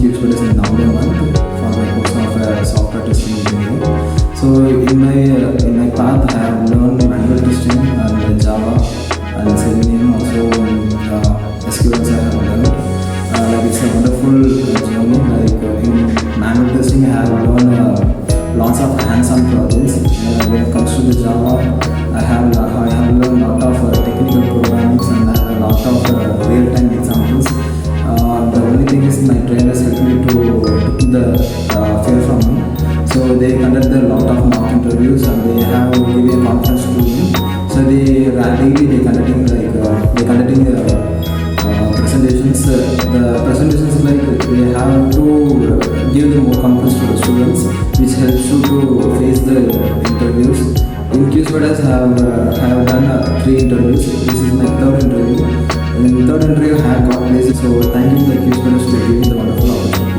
QSpiders in November month for the course of software testing engineer. So in my path, I have learned manual testing and Java and Selenium, also SQLs I have learned. Like it's a wonderful journey. Like in manual testing, I have learned lots of hands-on projects. When it comes to the Java, I have learned a lot of technical programming and a lot of real-time examples. The only thing is my trainers helped me to put the fear from me. So they conducted a lot of mock interviews and they have given a conference to me. So they conducting presentations. The presentations like they have to give the more confidence to the students, which helps you to face the interviews. In QSpiders, I have done 3 interviews. This is my 3rd interview. In the 3rd interview, I have got places. So thank you to the QSpiders for giving the wonderful opportunity.